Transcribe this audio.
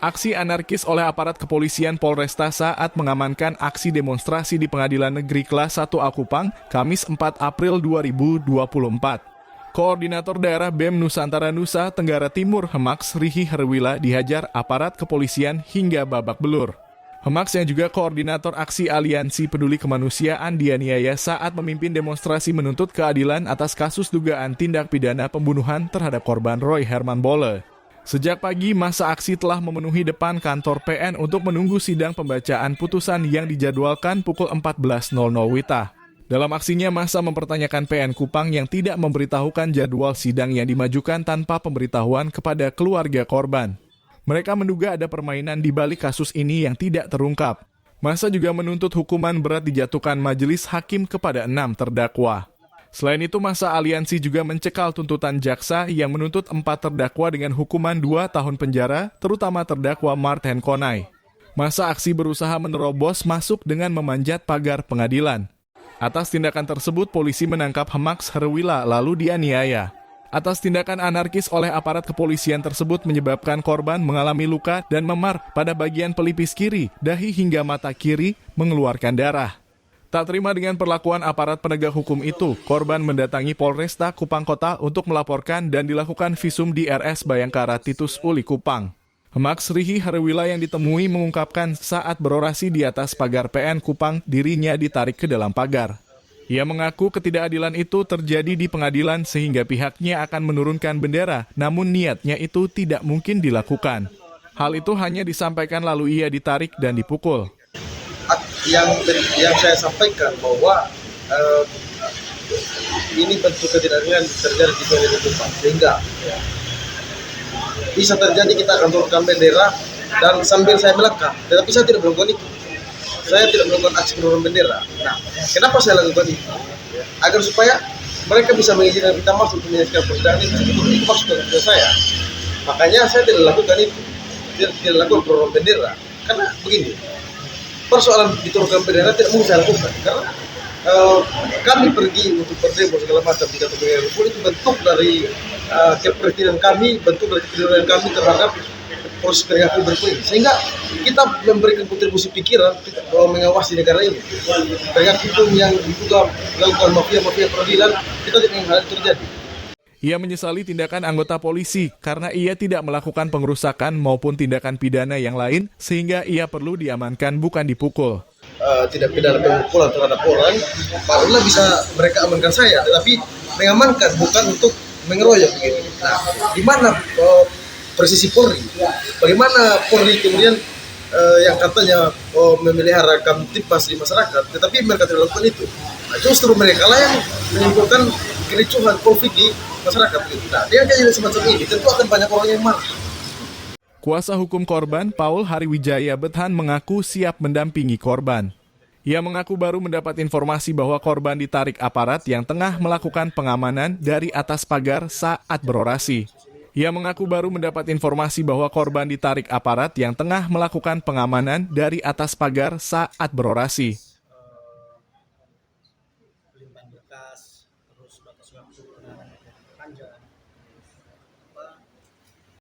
Aksi anarkis oleh aparat kepolisian Polresta saat mengamankan aksi demonstrasi di Pengadilan Negeri Kelas 1 Akupang, Kamis 4 April 2024. Koordinator Daerah BEM Nusantara Nusa Tenggara Timur Hemax Rihi Herwila dihajar aparat kepolisian hingga babak belur. Hemax yang juga koordinator aksi Aliansi Peduli Kemanusiaan dianiaya saat memimpin demonstrasi menuntut keadilan atas kasus dugaan tindak pidana pembunuhan terhadap korban Roy Herman Bolle. Sejak pagi, massa aksi telah memenuhi depan kantor PN untuk menunggu sidang pembacaan putusan yang dijadwalkan pukul 14.00 WITA. Dalam aksinya, massa mempertanyakan PN Kupang yang tidak memberitahukan jadwal sidang yang dimajukan tanpa pemberitahuan kepada keluarga korban. Mereka menduga ada permainan di balik kasus ini yang tidak terungkap. Massa juga menuntut hukuman berat dijatuhkan majelis hakim kepada 6 terdakwa. Selain itu, massa aliansi juga mencekal tuntutan jaksa yang menuntut 4 terdakwa dengan hukuman 2 tahun penjara, terutama terdakwa Martin Konai. Massa aksi berusaha menerobos masuk dengan memanjat pagar pengadilan. Atas tindakan tersebut, polisi menangkap Hemax Herwila lalu dianiaya. Atas tindakan anarkis oleh aparat kepolisian tersebut menyebabkan korban mengalami luka dan memar pada bagian pelipis kiri, dahi hingga mata kiri mengeluarkan darah. Tak terima dengan perlakuan aparat penegak hukum itu, korban mendatangi Polresta Kupang Kota untuk melaporkan dan dilakukan visum di RS Bayangkara Titus Uli Kupang. Hemax Rihi Herwila yang ditemui mengungkapkan saat berorasi di atas pagar PN Kupang, dirinya ditarik ke dalam pagar. Ia mengaku ketidakadilan itu terjadi di pengadilan sehingga pihaknya akan menurunkan bendera, namun niatnya itu tidak mungkin dilakukan. Hal itu hanya disampaikan lalu ia ditarik dan dipukul. Yang saya sampaikan bahwa ini bentuk ketidakadilan terjadi di Pengadilan Kupang, sehingga bisa terjadi kita akan turunkan bendera dan sambil saya melangkah, tetapi saya tidak melakukan itu. Saya tidak melakukan aksi menurunkan bendera. Nah, kenapa saya lakukan itu? Agar supaya mereka bisa mengizinkan kita masuk untuk menyaksikan persidangan itu maksud dari saya. Makanya saya tidak lakukan itu, tidak lakukan menurunkan bendera, karena begini. Persoalan diturunkan bendera tidak mungkin saya lakukan karena kami pergi untuk berdemo segala macam di kantor pengadilan itu bentuk dari keprihatinan kami, bentuk dari kepedulian kami terhadap proses penegakan hukum ini, sehingga kita memberikan kontribusi pikiran bahwa mengawasi negara ini penegakan hukum yang juga melakukan mafia peradilan, kita tidak ingin hal itu terjadi. Ia menyesali tindakan anggota polisi karena ia tidak melakukan pengerusakan maupun tindakan pidana yang lain sehingga ia perlu diamankan bukan dipukul. Tidak pidana pemukulan terhadap orang, barulah bisa mereka amankan saya, tetapi mengamankan bukan untuk mengeroyok begitu. Nah, di mana presisi Polri? Bagaimana Polri kemudian yang katanya memelihara kamtipmas di masyarakat, tetapi mereka tidak lakukan itu. Nah, justru mereka lah yang menimbulkan kericuhan konflik di masyarakat. Nah, dia jadi semacam ini, tentu akan banyak orang yang marah. Kuasa hukum korban, Paul Hariwijaya Bethan mengaku siap mendampingi korban. Ia mengaku baru mendapat informasi bahwa korban ditarik aparat yang tengah melakukan pengamanan dari atas pagar saat berorasi. Ia mengaku baru mendapat informasi bahwa korban ditarik aparat yang tengah melakukan pengamanan dari atas pagar saat berorasi.